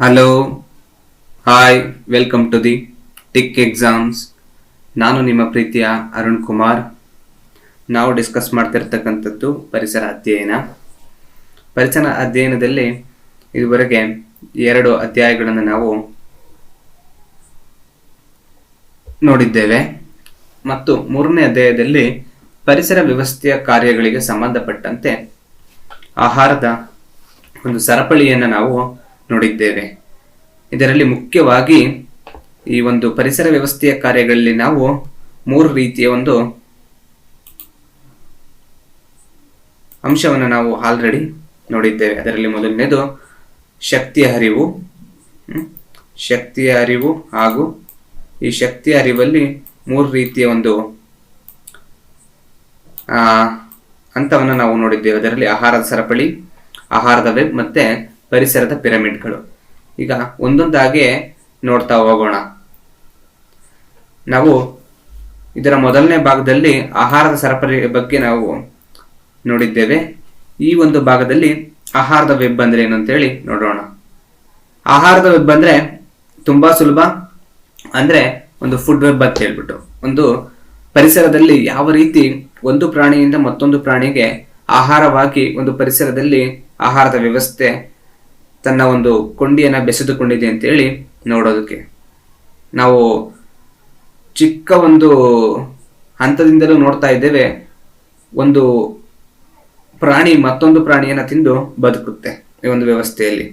Hello, hi, welcome to the tick exams. ನಾನು ನಿಮ್ಮ ಪ್ರೀತಿಯ ಅರುಣ್ ಕುಮಾರ್. ನಾವು ಡಿಸ್ಕಸ್ ಮಾಡ್ತಿರ್ತಕ್ಕಂಥದ್ದು ಪರಿಸರ ಅಧ್ಯಯನ. ಪರಿಸರ ಅಧ್ಯಯನದಲ್ಲಿ ಇದುವರೆಗೆ 2 ಅಧ್ಯಾಯಗಳನ್ನು ನಾವು ನೋಡಿದ್ದೇವೆ ಮತ್ತು 3ನೇ ಅಧ್ಯಾಯದಲ್ಲಿ ಪರಿಸರ ವ್ಯವಸ್ಥೆಯ ಕಾರ್ಯಗಳಿಗೆ ಸಂಬಂಧಪಟ್ಟಂತೆ ಆಹಾರದ ಒಂದು ಸರಪಳಿಯನ್ನು ನಾವು ನೋಡಿದ್ದೇವೆ. ಇದರಲ್ಲಿ ಮುಖ್ಯವಾಗಿ ಈ ಒಂದು ಪರಿಸರ ವ್ಯವಸ್ಥೆಯ ಕಾರ್ಯಗಳಲ್ಲಿ ನಾವು 3 ರೀತಿಯ ಒಂದು ಅಂಶವನ್ನು ನಾವು ಆಲ್ರೆಡಿ ನೋಡಿದ್ದೇವೆ. ಅದರಲ್ಲಿ ಮೊದಲನೇದು ಶಕ್ತಿಯ ಅರಿವು ಹಾಗೂ ಈ ಶಕ್ತಿಯ ಅರಿವಲ್ಲಿ 3 ರೀತಿಯ ಒಂದು ಹಂತವನ್ನು ನಾವು ನೋಡಿದ್ದೇವೆ. ಅದರಲ್ಲಿ ಆಹಾರದ ಸರಪಳಿ, ಆಹಾರದ ವೆಬ್ ಮತ್ತೆ ಪರಿಸರದ ಪಿರಮಿಡ್ಗಳು. ಈಗ ಒಂದೊಂದಾಗೆ ನೋಡ್ತಾ ಹೋಗೋಣ. ನಾವು ಇದರ ಮೊದಲನೇ ಭಾಗದಲ್ಲಿ ಆಹಾರದ ಸರಪಳಿ ಬಗ್ಗೆ ನಾವು ನೋಡಿದ್ದೇವೆ. ಈ ಒಂದು ಭಾಗದಲ್ಲಿ ಆಹಾರದ ವೆಬ್ ಅಂದ್ರೆ ಏನು ಅಂತೇಳಿ ನೋಡೋಣ. ಆಹಾರದ ವೆಬ್ ಅಂದ್ರೆ ತುಂಬಾ ಸುಲಭ. ಅಂದ್ರೆ ಒಂದು ಫುಡ್ ವೆಬ್ ಅಂತ ಹೇಳ್ಬಿಟ್ಟು, ಒಂದು ಪರಿಸರದಲ್ಲಿ ಯಾವ ರೀತಿ ಒಂದು ಪ್ರಾಣಿಯಿಂದ ಮತ್ತೊಂದು ಪ್ರಾಣಿಗೆ ಆಹಾರವಾಗಿ ಒಂದು ಪರಿಸರದಲ್ಲಿ ಆಹಾರದ ವ್ಯವಸ್ಥೆ ತನ್ನ ಒಂದು ಕೊಂಡಿಯನ್ನ ಬೆಸೆದುಕೊಂಡಿದೆ ಅಂತೇಳಿ ನೋಡೋದಕ್ಕೆ ನಾವು ಚಿಕ್ಕ ಒಂದು ಹಂತದಿಂದಲೂ ನೋಡ್ತಾ ಇದ್ದೇವೆ. ಒಂದು ಪ್ರಾಣಿ ಮತ್ತೊಂದು ಪ್ರಾಣಿಯನ್ನ ತಿಂದು ಬದುಕುತ್ತೆ ಈ ಒಂದು ವ್ಯವಸ್ಥೆಯಲ್ಲಿ.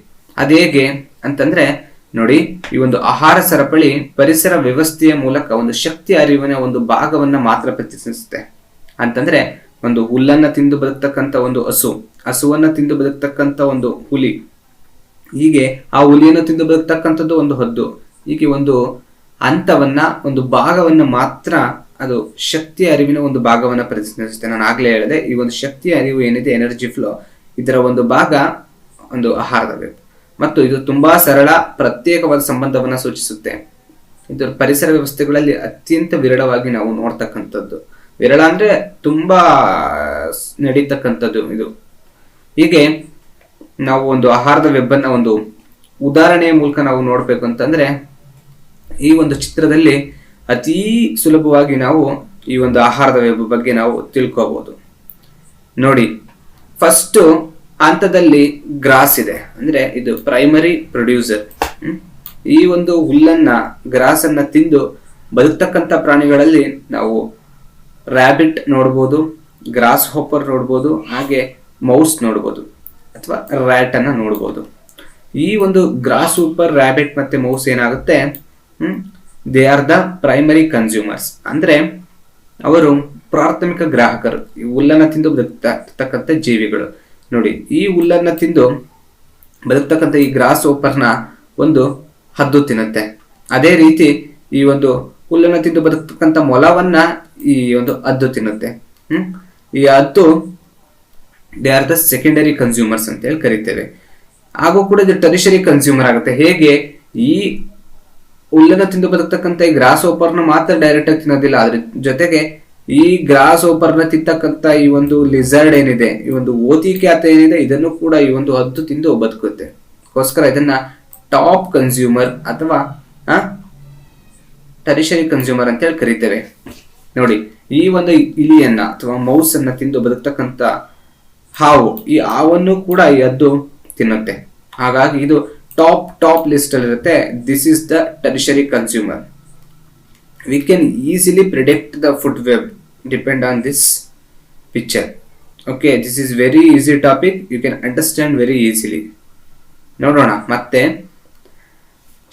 ಅದೇಗೆ ಅಂತಂದ್ರೆ ನೋಡಿ, ಈ ಒಂದು ಆಹಾರ ಸರಪಳಿ ಪರಿಸರ ವ್ಯವಸ್ಥೆಯ ಮೂಲಕ ಒಂದು ಶಕ್ತಿ ಅರಿವಿನ ಒಂದು ಭಾಗವನ್ನ ಮಾತ್ರ ಪ್ರತಿನಿಧಿಸುತ್ತೆ. ಅಂತಂದ್ರೆ ಒಂದು ಹುಲ್ಲನ್ನ ತಿಂದು ಬದುಕ್ತಕ್ಕಂಥ ಒಂದು ಹಸುವನ್ನ ತಿಂದು ಬದುಕ್ತಕ್ಕಂಥ ಒಂದು ಹುಲಿ, ಹೀಗೆ ಆ ಹುಲಿಯನ್ನು ತಿಂದು ಬದುಕ್ತಕ್ಕಂಥದ್ದು ಒಂದು ಹದ್ದು, ಹೀಗೆ ಒಂದು ಹಂತವನ್ನ ಒಂದು ಭಾಗವನ್ನ ಮಾತ್ರ ಅದು ಶಕ್ತಿಯ ಅರಿವಿನ ಒಂದು ಭಾಗವನ್ನ ಪ್ರತಿನಿಧಿಸುತ್ತೆ. ನಾನು ಆಗ್ಲೇ ಹೇಳಿದೆ, ಈ ಒಂದು ಶಕ್ತಿಯ ಅರಿವು ಏನಿದೆ, ಎನರ್ಜಿ ಫ್ಲೋ, ಇದರ ಒಂದು ಭಾಗ ಒಂದು ಆಹಾರದ ವೆಬ್. ಮತ್ತು ಇದು ತುಂಬಾ ಸರಳ, ಪ್ರತ್ಯೇಕವಾದ ಸಂಬಂಧವನ್ನ ಸೂಚಿಸುತ್ತೆ. ಇದು ಪರಿಸರ ವ್ಯವಸ್ಥೆಗಳಲ್ಲಿ ಅತ್ಯಂತ ವಿರಳವಾಗಿ ನಾವು ನೋಡ್ತಕ್ಕಂಥದ್ದು. ವಿರಳ ಅಂದ್ರೆ ತುಂಬಾ ನಡೀತಕ್ಕಂಥದ್ದು ಇದು. ಹೀಗೆ ನಾವು ಒಂದು ಆಹಾರದ ವೆಬ್ ಅನ್ನ ಒಂದು ಉದಾಹರಣೆಯ ಮೂಲಕ ನಾವು ನೋಡ್ಬೇಕು ಅಂತಂದ್ರೆ, ಈ ಒಂದು ಚಿತ್ರದಲ್ಲಿ ಅತೀ ಸುಲಭವಾಗಿ ನಾವು ಈ ಒಂದು ಆಹಾರದ ವೆಬ್ ಬಗ್ಗೆ ನಾವು ತಿಳ್ಕೋಬಹುದು. ನೋಡಿ, ಫಸ್ಟ್ ಹಂತದಲ್ಲಿ ಗ್ರಾಸ್ ಇದೆ, ಅಂದ್ರೆ ಇದು ಪ್ರೈಮರಿ ಪ್ರೊಡ್ಯೂಸರ್. ಈ ಒಂದು ಹುಲ್ಲನ್ನ, ಗ್ರಾಸ್ ಅನ್ನ ತಿಂದು ಬದುಕ್ತಕ್ಕಂಥ ಪ್ರಾಣಿಗಳಲ್ಲಿ ನಾವು ರ್ಯಾಬಿಟ್ ನೋಡ್ಬೋದು, ಗ್ರಾಸ್ ಹಾಪರ್ ನೋಡ್ಬೋದು, ಹಾಗೆ ಮೌಸ್ ನೋಡ್ಬೋದು ಅಥವಾ ರ್ಯಾಟ್ ಅನ್ನ ನೋಡ್ಬೋದು. ಈ ಒಂದು ಗ್ರಾಸ್ ಹೂಪರ್, ರ್ಯಾಬಿಟ್ ಮತ್ತೆ ಮೌಸ್ ಏನಾಗುತ್ತೆ, they are the primary consumers. ಅಂದ್ರೆ ಅವರು ಪ್ರಾಥಮಿಕ ಗ್ರಾಹಕರು, ಈ ಹುಲ್ಲನ್ನ ತಿಂದು ಬದುಕ್ತಕ್ಕಂಥ ಜೀವಿಗಳು. ನೋಡಿ, ಈ ಹುಲ್ಲನ್ನ ತಿಂದು ಬದುಕ್ತಕ್ಕಂಥ ಈ ಗ್ರಾಸ್ ಹೂಪರ್ನ ಒಂದು ಹದ್ದು ತಿನ್ನುತ್ತೆ. ಅದೇ ರೀತಿ ಈ ಒಂದು ಹುಲ್ಲನ್ನ ತಿಂದು ಬದುಕ್ತಕ್ಕಂಥ ಮೊಲವನ್ನ ಈ ಒಂದು ಹದ್ದು ತಿನ್ನುತ್ತೆ. ಈ ಹದ್ದು they are the secondary consumers ಅಂತ ಹೇಳಿ ಕರಿತೇವೆ. ಹಾಗೂ ಕೂಡ ಇದು ಟೆರಿಷರಿ ಕನ್ಸ್ಯೂಮರ್ ಆಗುತ್ತೆ. ಹೇಗೆ, ಈ ಹುಲ್ಲನ್ನು ತಿಂದು ಬದುಕ್ತಕ್ಕಂಥ ಈ ಗ್ರಾಸ್ ಓಪರ್ನ ಮಾತ್ರ ಡೈರೆಕ್ಟ್ ಆಗಿ ತಿನ್ನೋದಿಲ್ಲ, ಅದ್ರ ಜೊತೆಗೆ ಈ ಗ್ರಾಸ್ ಓಪರ್ನ ತಿಂತಕ್ಕಂಥ ಈ ಒಂದು ಲಿಸರ್ಡ್ ಏನಿದೆ, ಈ ಒಂದು ಓತಿಕ್ಯಾತ ಏನಿದೆ, ಇದನ್ನು ಕೂಡ ಈ ಒಂದು ಹದ್ದು ತಿಂದು ಬದುಕುತ್ತೆ. ಅದಕ್ಕೋಸ್ಕರ ಇದನ್ನ ಟಾಪ್ ಕನ್ಸ್ಯೂಮರ್ ಅಥವಾ ಟೆರಿಷರಿ ಕನ್ಸ್ಯೂಮರ್ ಅಂತ ಹೇಳಿ ಕರಿತೇವೆ. ನೋಡಿ, ಈ ಒಂದು ಇಲಿಯನ್ನ ಅಥವಾ ಮೌಸ್ ಅನ್ನ ತಿಂದು ಬದುಕ್ತಕ್ಕಂಥ ಹಾವು, ಈ ಹಾವನ್ನು ಕೂಡ ಈ ಹದ್ದು ತಿನ್ನುತ್ತೆ. ಹಾಗಾಗಿ ಇದು ಟಾಪ್ ಲಿಸ್ಟ್ ಅಲ್ಲಿ ಇರುತ್ತೆ. This is the tertiary consumer. We can easily predict the food web depend on this picture. Okay, this is very easy topic, you can understand very easily. ನೋಡೋಣ ಮತ್ತೆ.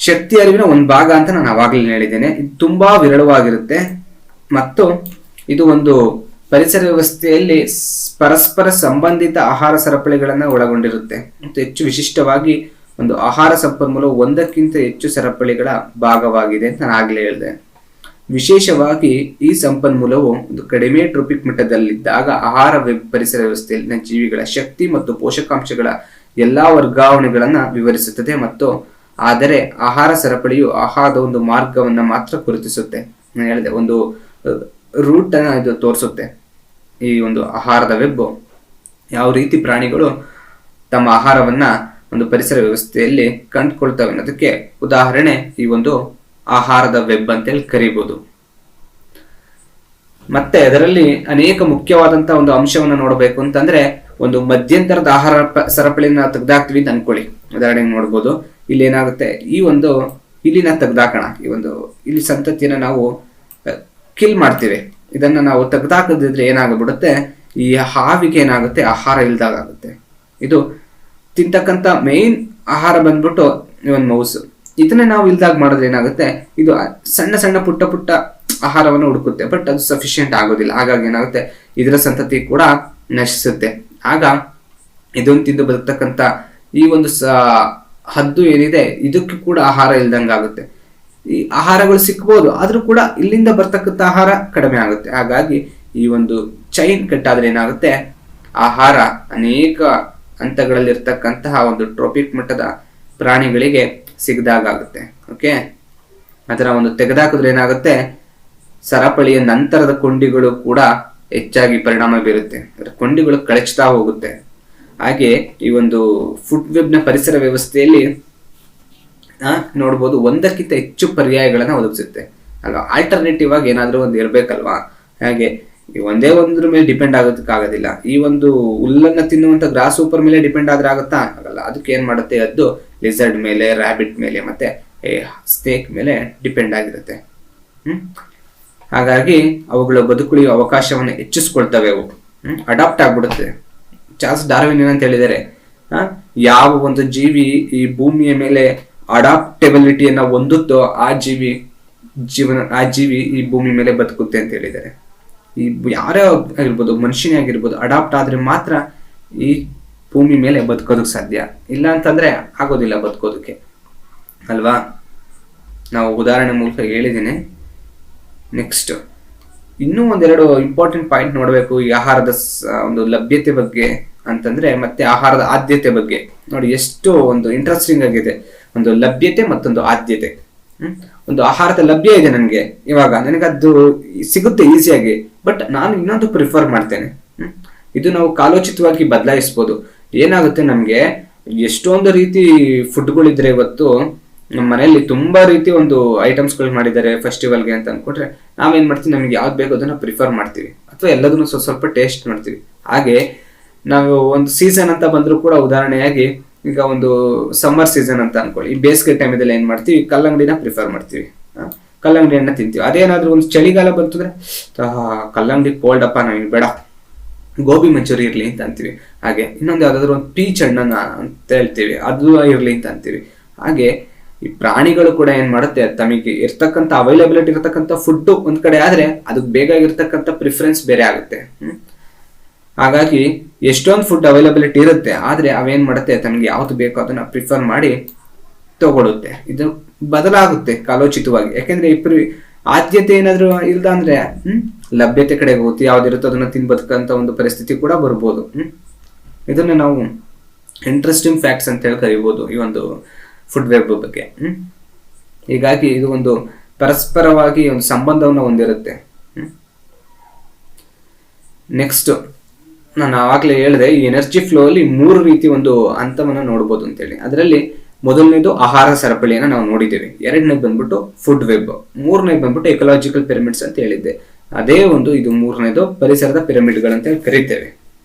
ಶಕ್ತಿ ಅರಿವಿನ ಒಂದು ಭಾಗ ಅಂತ ನಾನು ಅವಾಗಲೇ ಹೇಳಿದ್ದೇನೆ. ಇದು ತುಂಬಾ ವಿರಳವಾಗಿರುತ್ತೆ ಮತ್ತು ಇದು ಒಂದು ಪರಿಸರ ವ್ಯವಸ್ಥೆಯಲ್ಲಿ ಪರಸ್ಪರ ಸಂಬಂಧಿತ ಆಹಾರ ಸರಪಳಿಗಳನ್ನು ಒಳಗೊಂಡಿರುತ್ತೆ ಮತ್ತು ಹೆಚ್ಚು ವಿಶಿಷ್ಟವಾಗಿ ಒಂದು ಆಹಾರ ಸಂಪನ್ಮೂಲ ಒಂದಕ್ಕಿಂತ ಹೆಚ್ಚು ಸರಪಳಿಗಳ ಭಾಗವಾಗಿದೆ ಅಂತ ನಾನು ಆಗ್ಲೇ ಹೇಳಿದೆ. ವಿಶೇಷವಾಗಿ ಈ ಸಂಪನ್ಮೂಲವು ಒಂದು ಕಡಿಮೆ ಟ್ರೋಪಿಕ್ ಮಟ್ಟದಲ್ಲಿದ್ದಾಗ ಆಹಾರ ಪರಿಸರ ವ್ಯವಸ್ಥೆಯಲ್ಲಿನ ಜೀವಿಗಳ ಶಕ್ತಿ ಮತ್ತು ಪೋಷಕಾಂಶಗಳ ಎಲ್ಲಾ ವರ್ಗಾವಣೆಗಳನ್ನ ವಿವರಿಸುತ್ತದೆ. ಮತ್ತು ಆದರೆ ಆಹಾರ ಸರಪಳಿಯು ಆಹಾರದ ಒಂದು ಮಾರ್ಗವನ್ನ ಮಾತ್ರ ಗುರುತಿಸುತ್ತೆ. ನಾನು ಹೇಳಿದೆ, ಒಂದು ರೂಟ್ ಅನ್ನ ಇದು ತೋರಿಸುತ್ತೆ. ಈ ಒಂದು ಆಹಾರದ ವೆಬ್ ಯಾವ ರೀತಿ ಪ್ರಾಣಿಗಳು ತಮ್ಮ ಆಹಾರವನ್ನ ಒಂದು ಪರಿಸರ ವ್ಯವಸ್ಥೆಯಲ್ಲಿ ಕಂಡುಕೊಳ್ತವೆ ಅನ್ನೋದಕ್ಕೆ ಉದಾಹರಣೆ ಈ ಒಂದು ಆಹಾರದ ವೆಬ್ ಅಂತೇಳಿ ಕರಿಬಹುದು. ಮತ್ತೆ ಅದರಲ್ಲಿ ಅನೇಕ ಮುಖ್ಯವಾದಂತಹ ಒಂದು ಅಂಶವನ್ನು ನೋಡಬೇಕು ಅಂತಂದ್ರೆ, ಒಂದು ಮಧ್ಯಂತರದ ಆಹಾರ ಸರಪಳಿನ ತೆಗೆದಾಕ್ತಿವಿ ಅಂತ ಅನ್ಕೊಳ್ಳಿ. ಉದಾಹರಣೆಗೆ ನೋಡ್ಬೋದು, ಇಲ್ಲಿ ಏನಾಗುತ್ತೆ, ಈ ಒಂದು ಇಲ್ಲಿನ ತೆಗ್ದಾಕೋಣ, ಈ ಒಂದು ಇಲ್ಲಿ ಸಂತತಿಯನ್ನ ನಾವು ಕಿಲ್ ಮಾಡ್ತೀವಿ. ಇದನ್ನ ನಾವು ತೆಗ್ದಾಕದಿದ್ರೆ ಏನಾಗ್ಬಿಡುತ್ತೆ, ಈ ಹಾವಿಗೆ ಏನಾಗುತ್ತೆ, ಆಹಾರ ಇಲ್ದಾಗುತ್ತೆ. ಇದು ತಿಂತಕ್ಕಂಥ ಮೇನ್ ಆಹಾರ ಬಂದ್ಬಿಟ್ಟು ಈ ಒಂದು ಮೌಸ್. ಇದನ್ನ ನಾವು ಇಲ್ದಾಗ ಮಾಡಿದ್ರೆ ಏನಾಗುತ್ತೆ, ಇದು ಸಣ್ಣ ಸಣ್ಣ ಪುಟ್ಟ ಪುಟ್ಟ ಆಹಾರವನ್ನು ಹುಡುಕುತ್ತೆ, ಬಟ್ ಅದು ಸಫಿಶಿಯಂಟ್ ಆಗೋದಿಲ್ಲ. ಹಾಗಾಗಿ ಏನಾಗುತ್ತೆ, ಇದರ ಸಂತತಿ ಕೂಡ ನಶಿಸುತ್ತೆ. ಆಗ ಇದನ್ನು ತಿಂದು ಬದುಕ್ತಕ್ಕಂಥ ಈ ಒಂದು ಹದ್ದು ಏನಿದೆ, ಇದಕ್ಕೆ ಕೂಡ ಆಹಾರ ಇಲ್ದಂಗೆ ಆಗುತ್ತೆ. ಈ ಆಹಾರಗಳು ಸಿಕ್ಬೋದು, ಆದ್ರೂ ಕೂಡ ಇಲ್ಲಿಂದ ಬರ್ತಕ್ಕಂಥ ಆಹಾರ ಕಡಿಮೆ ಆಗುತ್ತೆ. ಹಾಗಾಗಿ ಈ ಒಂದು ಚೈನ್ ಕಟ್ಟಾದ್ರೆ ಏನಾಗುತ್ತೆ, ಆಹಾರ ಅನೇಕ ಹಂತಗಳಲ್ಲಿರ್ತಕ್ಕಂತಹ ಒಂದು ಟ್ರೋಪಿಕ್ ಮಟ್ಟದ ಪ್ರಾಣಿಗಳಿಗೆ ಸಿಗದಾಗುತ್ತೆ. ಓಕೆ, ಅದರ ಒಂದು ತೆಗೆದಾಕಿದ್ರೆ ಏನಾಗುತ್ತೆ, ಸರಪಳಿಯ ನಂತರದ ಕೊಂಡಿಗಳು ಕೂಡ ಹೆಚ್ಚಾಗಿ ಪರಿಣಾಮ ಬೀರುತ್ತೆ. ಕೊಂಡಿಗಳು ಕಳಚ್ತಾ ಹೋಗುತ್ತೆ. ಹಾಗೆ ಈ ಒಂದು ಫುಡ್ ವೆಬ್ ನ ಪರಿಸರ ವ್ಯವಸ್ಥೆಯಲ್ಲಿ ನೋಡ್ಬೋದು, ಒಂದಕ್ಕಿಂತ ಹೆಚ್ಚು ಪರ್ಯಾಯಗಳನ್ನ ಒದಗಿಸುತ್ತೆ ಅಲ್ವಾ. ಆಲ್ಟರ್ನೇಟಿವ್ ಆಗಿ ಏನಾದ್ರೂ ಒಂದು ಇರ್ಬೇಕಲ್ವಾ. ಹಾಗೆ ಒಂದೇ ಒಂದ್ರ ಮೇಲೆ ಡಿಪೆಂಡ್ ಆಗೋದಕ್ಕಾಗೋದಿಲ್ಲ. ಈ ಒಂದು ಹುಲ್ಲನ್ನ ತಿನ್ನುವಂತ ಗ್ರಾಸ್ ಸೂಪರ್ ಮೇಲೆ ಡಿಪೆಂಡ್ ಆದ್ರೆ ಆಗುತ್ತಾ, ಆಗಲ್ಲ. ಅದಕ್ಕೆ ಏನ್ ಮಾಡುತ್ತೆ, ಅದು ಲಿಸರ್ಡ್ ಮೇಲೆ, ರ್ಯಾಬಿಟ್ ಮೇಲೆ, ಮತ್ತೆ ಸ್ನೇಕ್ ಮೇಲೆ ಡಿಪೆಂಡ್ ಆಗಿರುತ್ತೆ. ಹಾಗಾಗಿ ಅವುಗಳ ಬದುಕುಳಿಯುವ ಅವಕಾಶವನ್ನು ಹೆಚ್ಚಿಸ್ಕೊಳ್ತವೆ. ಅವು ಅಡಾಪ್ಟ್ ಆಗ್ಬಿಡುತ್ತೆ. ಚಾರ್ಲ್ಸ್ ಡಾರ್ವಿನ್ ಏನಂತ ಹೇಳಿದರೆ, ಯಾವ ಒಂದು ಜೀವಿ ಈ ಭೂಮಿಯ ಮೇಲೆ ಅಡಾಪ್ಟೆಬಿಲಿಟಿಯನ್ನ ಹೊಂದುತ್ತೋ ಆ ಜೀವಿ ಈ ಭೂಮಿ ಮೇಲೆ ಬದುಕುತ್ತೆ ಅಂತ ಹೇಳಿದ್ದಾರೆ. ಈ ಯಾರೇ ಆಗಿರ್ಬೋದು, ಮನುಷ್ಯನೇ ಆಗಿರ್ಬೋದು, ಅಡಾಪ್ಟ್ ಆದ್ರೆ ಮಾತ್ರ ಈ ಭೂಮಿ ಮೇಲೆ ಬದುಕೋದಕ್ಕೆ ಸಾಧ್ಯ. ಇಲ್ಲ ಅಂತಂದ್ರೆ ಆಗೋದಿಲ್ಲ ಬದುಕೋದಕ್ಕೆ ಅಲ್ವಾ. ನಾವು ಉದಾಹರಣೆ ಮೂಲಕ ಹೇಳಿದ್ದೀನಿ. ನೆಕ್ಸ್ಟ್ ಇನ್ನೂ ಒಂದೆರಡು ಇಂಪಾರ್ಟೆಂಟ್ ಪಾಯಿಂಟ್ ನೋಡಬೇಕು ಈ ಆಹಾರದ ಒಂದು ಲಭ್ಯತೆ ಬಗ್ಗೆ ಅಂತಂದ್ರೆ, ಮತ್ತೆ ಆಹಾರದ ಆದ್ಯತೆ ಬಗ್ಗೆ ನೋಡಿ. ಎಷ್ಟು ಒಂದು ಇಂಟ್ರೆಸ್ಟಿಂಗ್ ಆಗಿದೆ, ಒಂದು ಲಭ್ಯತೆ ಮತ್ತೊಂದು ಆದ್ಯತೆ. ಒಂದು ಆಹಾರದ ಲಭ್ಯ ಇದೆ ನನಗೆ, ಇವಾಗ ನನಗದು ಸಿಗುತ್ತೆ ಈಸಿಯಾಗಿ, ಬಟ್ ನಾನು ಇನ್ನೊಂದು ಪ್ರಿಫರ್ ಮಾಡ್ತೇನೆ. ಇದು ನಾವು ಕಾಲೋಚಿತವಾಗಿ ಬದಲಾಯಿಸ್ಬೋದು. ಏನಾಗುತ್ತೆ, ನಮ್ಗೆ ಎಷ್ಟೊಂದು ರೀತಿ ಫುಡ್ಗಳಿದ್ರೆ ಇವತ್ತು ನಮ್ಮ ಮನೆಯಲ್ಲಿ ತುಂಬಾ ರೀತಿ ಒಂದು ಐಟಮ್ಸ್ಗಳು ಮಾಡಿದ್ದಾರೆ ಫೆಸ್ಟಿವಲ್ಗೆ ಅಂತ ಅನ್ಕೊಂಡ್ರೆ, ನಾವೇನ್ ಮಾಡ್ತೀವಿ, ನಮ್ಗೆ ಯಾವ್ದು ಬೇಕೋ ಅದನ್ನ ಪ್ರಿಫರ್ ಮಾಡ್ತೀವಿ, ಅಥವಾ ಎಲ್ಲದನ್ನು ಸ್ವಲ್ಪ ಟೇಸ್ಟ್ ಮಾಡ್ತೀವಿ. ಹಾಗೆ ನಾವು ಒಂದು ಸೀಸನ್ ಅಂತ ಬಂದ್ರು ಕೂಡ, ಉದಾಹರಣೆಯಾಗಿ ಈಗ ಒಂದು ಸಮ್ಮರ್ ಸೀಸನ್ ಅಂತ ಅನ್ಕೊಳ್ಳಿ, ಈ ಬೇಸಿಗೆ ಟೈಮಲ್ಲಿ ಏನ್ ಮಾಡ್ತೀವಿ, ಕಲ್ಲಂಗಡಿನ ಪ್ರಿಫರ್ ಮಾಡ್ತೀವಿ, ಕಲ್ಲಂಗಡಿಯನ್ನ ತಿಂತೀವಿ. ಅದೇನಾದ್ರೂ ಒಂದು ಚಳಿಗಾಲ ಬಂತಂದ್ರೆ ಕಲ್ಲಂಗಡಿ ಕೋಲ್ಡ್ ಅಪ್ಪ, ನಮಗೆ ಬೇಡ, ಗೋಬಿ ಮಂಚೂರಿ ಇರ್ಲಿ ಅಂತ ಅಂತೀವಿ. ಹಾಗೆ ಇನ್ನೊಂದು ಯಾವ್ದಾದ್ರು ಒಂದು ಪೀಚ್ ಹಣ್ಣನ್ನ ಅಂತ ಹೇಳ್ತೀವಿ, ಅದು ಇರ್ಲಿ ಅಂತ ಅಂತೀವಿ. ಹಾಗೆ ಈ ಪ್ರಾಣಿಗಳು ಕೂಡ ಏನ್ ಮಾಡುತ್ತೆ, ತಮಗೆ ಇರ್ತಕ್ಕಂಥ ಅವೈಲಬಿಲಿಟಿ ಇರ್ತಕ್ಕಂಥ ಫುಡ್ ಒಂದ್ ಕಡೆ ಆದ್ರೆ ಅದಕ್ಕೆ ಬೇಕಾಗಿರ್ತಕ್ಕಂಥ ಪ್ರಿಫರೆನ್ಸ್ ಬೇರೆ ಆಗುತ್ತೆ. ಹಾಗಾಗಿ ಎಷ್ಟೊಂದು ಫುಡ್ ಅವೈಲಬಿಲಿಟಿ ಇರುತ್ತೆ, ಆದ್ರೆ ಅವೇನ್ ಮಾಡುತ್ತೆ, ತಮಗೆ ಯಾವ್ದು ಬೇಕೋ ಅದನ್ನ ಪ್ರಿಫರ್ ಮಾಡಿ ತಗೊಳುತ್ತೆ. ಇದು ಬದಲಾಗುತ್ತೆ ಕಾಲೋಚಿತವಾಗಿ. ಯಾಕೆಂದ್ರೆ ಆದ್ಯತೆ ಏನಾದ್ರು ಇಲ್ದ ಅಂದ್ರೆ ಲಭ್ಯತೆ ಕಡೆಗೆ ಹೋಗುತ್ತೆ, ಯಾವ್ದಿರುತ್ತೋ ಅದನ್ನ ತಿನ್ ಬದುಕಂತ ಒಂದು ಪರಿಸ್ಥಿತಿ ಕೂಡ ಬರ್ಬೋದು. ಇದನ್ನ ನಾವು ಇಂಟ್ರೆಸ್ಟಿಂಗ್ ಫ್ಯಾಕ್ಟ್ಸ್ ಅಂತ ಹೇಳಿ ಕರಿಬಹುದು ಈ ಒಂದು ಫುಡ್ ವೆಬ್ ಬಗ್ಗೆ. ಹೀಗಾಗಿ ಇದು ಒಂದು ಪರಸ್ಪರವಾಗಿ ಒಂದು ಸಂಬಂಧವನ್ನು ಹೊಂದಿರುತ್ತೆ. ನೆಕ್ಸ್ಟ್ ನಾನು ಆವಾಗಲೇ ಹೇಳಿದೆ, ಈ ಎನರ್ಜಿ ಫ್ಲೋ ಅಲ್ಲಿ 3 ರೀತಿ ಒಂದು ಹಂತವನ್ನ ನೋಡ್ಬೋದು ಅಂತೇಳಿ. ಅದರಲ್ಲಿ ಮೊದಲನೇದು ಆಹಾರ ಸರಪಳಿಯನ್ನ ನಾವು ನೋಡಿದ್ದೇವೆ, ಎರಡನೇದು ಬಂದ್ಬಿಟ್ಟು ಫುಡ್ ವೆಬ್, ಮೂರನೇದು ಬಂದ್ಬಿಟ್ಟು ಎಕಲಾಜಿಕಲ್ ಪಿರಮಿಡ್ಸ್ ಅಂತ ಹೇಳಿದ್ದೆ. ಅದೇ ಒಂದು ಇದು ಮೂರನೇದು ಪರಿಸರದ ಪಿರಮಿಡ್ಗಳು ಅಂತ ಕರಿತೇವೆ.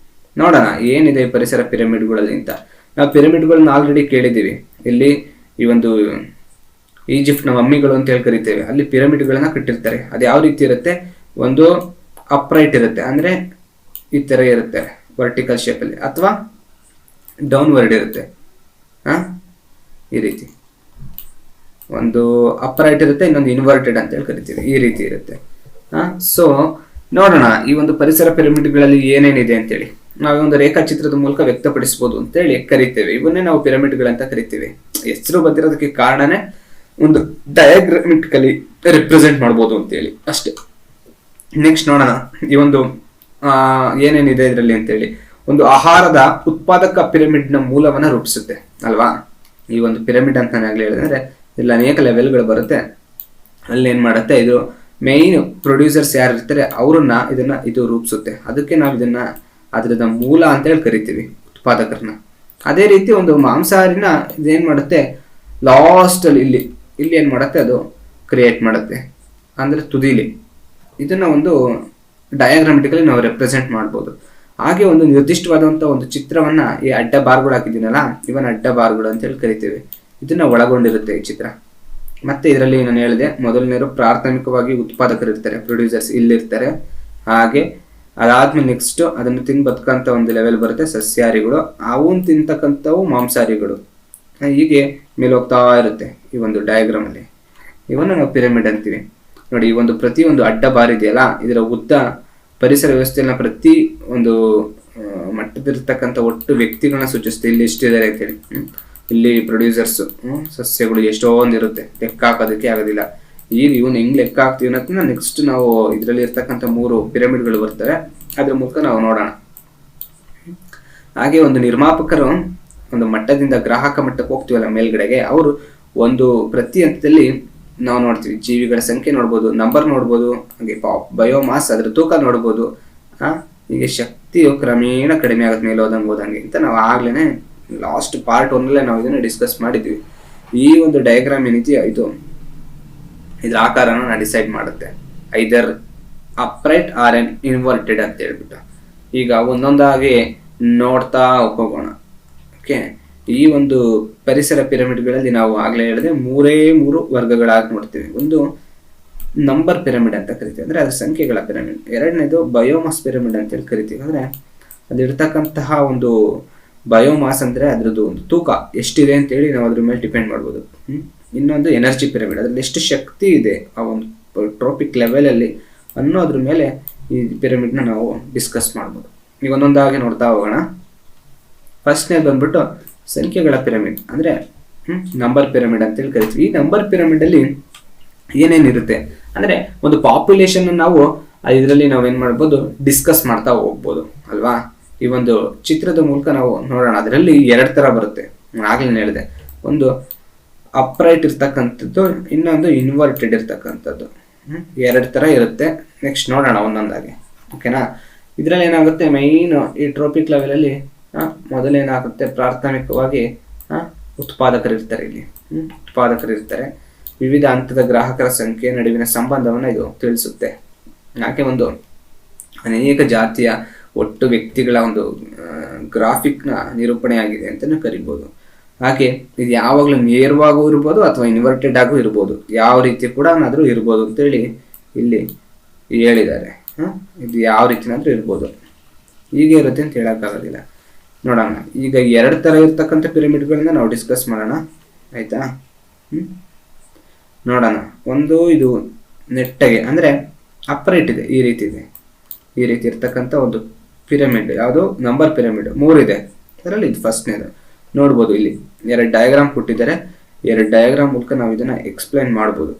ನೋಡೋಣ ಏನಿದೆ ಪರಿಸರ ಪಿರಮಿಡ್ಗಳಲ್ಲಿ ಅಂತ. ನಾವು ಪಿರಮಿಡ್ಗಳನ್ನ ಆಲ್ರೆಡಿ ಕೇಳಿದ್ದೀವಿ. ಇಲ್ಲಿ ಈ ಒಂದು ಈಜಿಪ್ಟ್ ನ ಮಮ್ಮಿಗಳು ಅಂತ ಹೇಳಿ ಕರಿತೇವೆ, ಅಲ್ಲಿ ಪಿರಮಿಡ್ಗಳನ್ನ ಕಟ್ಟಿರ್ತಾರೆ. ಅದು ಯಾವ ರೀತಿ ಇರುತ್ತೆ, ಒಂದು ಅಪ್ರೈಟ್ ಇರುತ್ತೆ, ಅಂದ್ರೆ ಈ ತರ ಇರುತ್ತೆ ವರ್ಟಿಕಲ್ ಶೇಪ್ ಅಲ್ಲಿ, ಅಥವಾ ಡೌನ್ವರ್ಡ್ ಇರುತ್ತೆ. ಈ ರೀತಿ ಒಂದು ಅಪ್ರೈಟ್ ಇರುತ್ತೆ, ಇನ್ನೊಂದು ಇನ್ವರ್ಟೆಡ್ ಅಂತ ಹೇಳಿ ಕರಿತೀವಿ, ಈ ರೀತಿ ಇರುತ್ತೆ. ಸೊ ನೋಡೋಣ ಈ ಒಂದು ಪರಿಸರ ಪಿರಮಿಡ್ಗಳಲ್ಲಿ ಏನೇನಿದೆ ಅಂತೇಳಿ ನಾವು ಒಂದು ರೇಖಾಚಿತ್ರದ ಮೂಲಕ ವ್ಯಕ್ತಪಡಿಸಬಹುದು ಅಂತೇಳಿ ಕರಿತೇವೆ. ಇವನ್ನೇ ನಾವು ಪಿರಮಿಡ್ಗಳಂತ ಕರಿತೀವಿ. ಹೆಸರು ಬಂದಿರೋದಕ್ಕೆ ಕಾರಣನೇ ಒಂದು ಡಯಾಗ್ರಾಮಿಟಿಕಲಿ ರಿಪ್ರೆಸೆಂಟ್ ಮಾಡ್ಬೋದು ಅಂತೇಳಿ ಅಷ್ಟೇ. ನೆಕ್ಸ್ಟ್ ನೋಡೋಣ ಈ ಒಂದು ಏನೇನಿದೆ ಇದರಲ್ಲಿ ಅಂತೇಳಿ. ಒಂದು ಆಹಾರದ ಉತ್ಪಾದಕ ಪಿರಮಿಡ್ ನ ಮೂಲವನ್ನ ರೂಪಿಸುತ್ತೆ ಅಲ್ವಾ. ಈ ಒಂದು ಪಿರಮಿಡ್ ಅಂತ ನಾನು ಆಗ್ಲೇ ಹೇಳಿದ್ರೆ ಇಲ್ಲಿ ಅನೇಕ ಲೆವೆಲ್ಗಳು ಬರುತ್ತೆ. ಅಲ್ಲಿ ಏನ್ ಮಾಡುತ್ತೆ, ಇದು ಮೇನ್ ಪ್ರೊಡ್ಯೂಸರ್ಸ್ ಯಾರು ಇರ್ತಾರೆ ಅವ್ರನ್ನ ಇದು ರೂಪಿಸುತ್ತೆ. ಅದಕ್ಕೆ ನಾವು ಇದನ್ನ ಅದರದ ಮೂಲ ಅಂತ ಹೇಳಿ ಕರಿತೀವಿ, ಉತ್ಪಾದಕರನ್ನ. ಅದೇ ರೀತಿ ಒಂದು ಮಾಂಸಾಹಾರಿನ ಇದೇನ್ ಮಾಡುತ್ತೆ, ಲಾಸ್ಟ್ ಅಲ್ಲಿ ಇಲ್ಲಿ ಇಲ್ಲಿ ಏನ್ ಮಾಡುತ್ತೆ, ಅದು ಕ್ರಿಯೇಟ್ ಮಾಡುತ್ತೆ, ಅಂದ್ರೆ ತುದಿಲಿ. ಇದನ್ನ ಒಂದು ಡಯಾಗ್ರಾಮೆಟಿಕಲಿ ನಾವು ರೆಪ್ರೆಸೆಂಟ್ ಮಾಡ್ಬೋದು. ಹಾಗೆ ಒಂದು ನಿರ್ದಿಷ್ಟವಾದಂತಹ ಒಂದು ಚಿತ್ರವನ್ನ ಈ ಅಡ್ಡ ಬಾರ್ಗಳು ಹಾಕಿದ್ದೀನಲ್ಲ, ಇವನ್ ಅಡ್ಡ ಬಾರ್ಗಳು ಅಂತ ಹೇಳಿ ಕರಿತೀವಿ. ಇದನ್ನ ಒಳಗೊಂಡಿರುತ್ತೆ ಈ ಚಿತ್ರ. ಮತ್ತೆ ಇದರಲ್ಲಿ ನಾನು ಹೇಳಿದೆ, ಮೊದಲನೇರು ಪ್ರಾಥಮಿಕವಾಗಿ ಉತ್ಪಾದಕರು ಇರ್ತಾರೆ, ಪ್ರೊಡ್ಯೂಸರ್ಸ್ ಇಲ್ಲಿರ್ತಾರೆ. ಹಾಗೆ ಅದಾದ್ಮೇಲೆ ನೆಕ್ಸ್ಟ್ ಅದನ್ನು ತಿಂದು ಬದುಕಂತ ಒಂದು ಲೆವೆಲ್ ಬರುತ್ತೆ ಸಸ್ಯಾಹಾರಿಗಳು, ಅವನ್ ತಿಂತಕ್ಕಂಥವು ಮಾಂಸಾಹಾರಿಗಳು. ಹೀಗೆ ಮೇಲೆ ಹೋಗ್ತಾ ಇರುತ್ತೆ ಈ ಒಂದು ಡಯಾಗ್ರಾಮ್ ಅಲ್ಲಿ. ಇವನ್ನು ನಾವು ಪಿರಮಿಡ್ ಅಂತೀವಿ. ನೋಡಿ, ಈ ಒಂದು ಪ್ರತಿ ಒಂದು ಅಡ್ಡ ಬಾರ್ ಇದೆಯಲ್ಲ, ಇದರ ಉದ್ದ ಪರಿಸರ ವ್ಯವಸ್ಥೆಯನ್ನ ಪ್ರತಿ ಒಂದು ಮಟ್ಟದಿರ್ತಕ್ಕಂಥ ಒಟ್ಟು ವ್ಯಕ್ತಿಗಳನ್ನ ಸೂಚಿಸುತ್ತೆ. ಇಲ್ಲಿ ಎಷ್ಟಿದ್ದಾರೆ ಅಂತೇಳಿ. ಇಲ್ಲಿ ಪ್ರೊಡ್ಯೂಸರ್ಸ್ ಸಸ್ಯಗಳು ಎಷ್ಟೊಂದು ಇರುತ್ತೆ, ಲೆಕ್ಕ ಹಾಕೋದಕ್ಕೆ ಆಗೋದಿಲ್ಲ. ಈಗ ಇವನ್ ಹೆಂಗ್ ಲೆಕ್ಕ ಹಾಕ್ತೀವಿ ಅನ್ನೋದನ್ನ ನೆಕ್ಸ್ಟ್ ನಾವು ಇದರಲ್ಲಿ ಇರ್ತಕ್ಕಂಥ 3 ಪಿರಮಿಡ್ಗಳು ಬರ್ತವೆ, ಅದ್ರ ಮೂಲಕ ನಾವು ನೋಡೋಣ. ಹಾಗೆ ಒಂದು ನಿರ್ಮಾಪಕರು ಒಂದು ಮಟ್ಟದಿಂದ ಗ್ರಾಹಕ ಮಟ್ಟಕ್ಕೆ ಹೋಗ್ತೀವಲ್ಲ ಮೇಲ್ಗಡೆಗೆ, ಅವರು ಒಂದು ಪ್ರತಿ ಹಂತದಲ್ಲಿ ನಾವು ನೋಡ್ತೀವಿ ಜೀವಿಗಳ ಸಂಖ್ಯೆ ನೋಡ್ಬೋದು, ನಂಬರ್ ನೋಡ್ಬೋದು, ಹಾಗೆ ಬಯೋಮಾಸ್ ಅದ್ರ ತೂಕ ನೋಡ್ಬೋದು. ಹೀಗೆ ಶಕ್ತಿಯು ಕ್ರಮೇಣ ಕಡಿಮೆ ಆಗುತ್ತೆ ಮೇಲೆ ಹೋದಂಗೆ ಅಂತ ನಾವು ಆಗ್ಲೇನೆ ಲಾಸ್ಟ್ ಪಾರ್ಟ್ 1 ನಾವು ಇದನ್ನ ಡಿಸ್ಕಸ್ ಮಾಡಿದ್ವಿ. ಈ ಒಂದು ಡಯಾಗ್ರಾಮ್ ಏನಿದೆಯಾ, ಇದ್ರ ಆಕಾರನ ಡಿಸೈಡ್ ಮಾಡುತ್ತೆ, ಐದರ್ ಅಪ್ರೈಟ್ ಆರ್ ಎನ್ ಇನ್ವರ್ಟೆಡ್ ಅಂತ ಹೇಳ್ಬಿಟ್ಟು. ಈಗ ಒಂದೊಂದಾಗಿ ನೋಡ್ತಾ ಹೋಗೋಣ. ಓಕೆ, ಈ ಒಂದು ಪರಿಸರ ಪಿರಮಿಡ್ಗಳಲ್ಲಿ ನಾವು ಆಗ್ಲೇ ಹೇಳಿದೆ 3 ವರ್ಗಗಳಾಗಿ ನೋಡ್ತೀವಿ. ಒಂದು ನಂಬರ್ ಪಿರಮಿಡ್ ಅಂತ ಕರಿತೀವಿ, ಅಂದ್ರೆ ಅದ್ರ ಸಂಖ್ಯೆಗಳ ಪಿರಮಿಡ್. ಎರಡನೇದು ಬಯೋಮಾಸ್ ಪಿರಮಿಡ್ ಅಂತ ಹೇಳಿ ಕರಿತೀವಿ, ಅಂದ್ರೆ ಅದಿರ್ತಕ್ಕಂತಹ ಒಂದು ಬಯೋಮಾಸ್ ಅಂದ್ರೆ ಅದ್ರದ್ದು ಒಂದು ತೂಕ ಎಷ್ಟಿದೆ ಅಂತ ಹೇಳಿ ನಾವು ಅದ್ರ ಮೇಲೆ ಡಿಪೆಂಡ್ ಮಾಡ್ಬೋದು. ಇನ್ನೊಂದು ಎನರ್ಜಿ ಪಿರಮಿಡ್, ಅದ್ರಲ್ಲಿ ಎಷ್ಟು ಶಕ್ತಿ ಇದೆ ಆ ಒಂದು ಟ್ರೋಪಿಕ್ ಲೆವೆಲ್ ಅಲ್ಲಿ ಅನ್ನೋದ್ರ ಮೇಲೆ ಈ ಪಿರಮಿಡ್ ನ ನಾವು ಡಿಸ್ಕಸ್ ಮಾಡ್ಬೋದು. ಈಗ ಒಂದೊಂದಾಗಿ ನೋಡ್ತಾ ಹೋಗೋಣ. ಫಸ್ಟ್ನೇ ಬಂದ್ಬಿಟ್ಟು ಸಂಖ್ಯೆಗಳ ಪಿರಮಿಡ್, ಅಂದ್ರೆ ನಂಬರ್ ಪಿರಮಿಡ್ ಅಂತ ಹೇಳಿ ಕರಿತೀವಿ. ಈ ನಂಬರ್ ಪಿರಮಿಡ್ ಅಲ್ಲಿ ಏನೇನಿರುತ್ತೆ ಅಂದ್ರೆ ಒಂದು ಪಾಪ್ಯುಲೇಷನ್ ನಾವು ಇದರಲ್ಲಿ ನಾವೇನ್ ಮಾಡ್ಬೋದು, ಡಿಸ್ಕಸ್ ಮಾಡ್ತಾ ಹೋಗ್ಬೋದು ಅಲ್ವಾ. ಈ ಒಂದು ಚಿತ್ರದ ಮೂಲಕ ನಾವು ನೋಡೋಣ. ಅದರಲ್ಲಿ 2 ತರ ಬರುತ್ತೆ, ಆಗ್ಲೇ ಹೇಳಿದೆ. ಒಂದು ಅಪ್ರೈಟ್ ಇರ್ತಕ್ಕಂಥದ್ದು, ಇನ್ನೊಂದು ಇನ್ವರ್ಟೆಡ್ ಇರ್ತಕ್ಕಂಥದ್ದು. 2 ತರ ಇರುತ್ತೆ. ನೆಕ್ಸ್ಟ್ ನೋಡೋಣ ಒಂದೊಂದಾಗಿ, ಓಕೆನಾ. ಇದ್ರಲ್ಲಿ ಏನಾಗುತ್ತೆ, ಮೈನ್ ಈ ಟ್ರೋಪಿಕ್ ಲೆವೆಲ್ ಅಲ್ಲಿ ಮೊದಲೇನಾಗುತ್ತೆ, ಪ್ರಾಥಮಿಕವಾಗಿ ಉತ್ಪಾದಕರಿರ್ತಾರೆ. ಇಲ್ಲಿ ಉತ್ಪಾದಕರಿರ್ತಾರೆ. ವಿವಿಧ ಹಂತದ ಗ್ರಾಹಕರ ಸಂಖ್ಯೆ ನಡುವಿನ ಸಂಬಂಧವನ್ನ ಇದು ತಿಳಿಸುತ್ತೆ. ಯಾಕೆ ಒಂದು ಅನೇಕ ಜಾತಿಯ ಒಟ್ಟು ವ್ಯಕ್ತಿಗಳ ಒಂದು ಗ್ರಾಫಿಕ್ ನ ನಿರೂಪಣೆ ಆಗಿದೆ ಅಂತಾನು ಕರಿಬಹುದು. ಹಾಗೆ ಇದು ಯಾವಾಗಲೂ ನೇರವಾಗೂ ಇರ್ಬೋದು ಅಥವಾ ಇನ್ವರ್ಟೆಡ್ ಆಗೂ ಇರ್ಬೋದು, ಯಾವ ರೀತಿ ಕೂಡ ಆದ್ರೂ ಇರ್ಬೋದು ಅಂತೇಳಿ ಇಲ್ಲಿ ಹೇಳಿದ್ದಾರೆ. ಇದು ಯಾವ ರೀತಿನಾದ್ರೂ ಇರ್ಬೋದು, ಹೀಗೆ ಇರುತ್ತೆ ಅಂತ ಹೇಳಕ್ಕಾಗೋದಿಲ್ಲ. ನೋಡೋಣ ಈಗ 2 ತರ ಇರ್ತಕ್ಕಂಥ ಪಿರಮಿಡ್ಗಳನ್ನ ನಾವು ಡಿಸ್ಕಸ್ ಮಾಡೋಣ, ಆಯ್ತಾ. ನೋಡೋಣ. ಒಂದು ಇದು ನೆಟ್ಟಗೆ ಅಂದ್ರೆ ಅಪ್ರೈಟ್ ಇದೆ, ಈ ರೀತಿ ಇದೆ. ಈ ರೀತಿ ಇರ್ತಕ್ಕಂಥ ಒಂದು ಪಿರಮಿಡ್ ಯಾವುದು, ನಂಬರ್ ಪಿರಮಿಡ್ 3 ಇದೆ. ಅದರಲ್ಲಿ ಇದು ಫಸ್ಟ್ನೇದು ನೋಡ್ಬೋದು. ಇಲ್ಲಿ 2 ಡಯಾಗ್ರಾಮ್ ಕೊಟ್ಟಿದ್ದಾರೆ. 2 ಡಯಾಗ್ರಾಮ್ ಮೂಲಕ ನಾವು ಇದನ್ನ ಎಕ್ಸ್ಪ್ಲೈನ್ ಮಾಡ್ಬೋದು.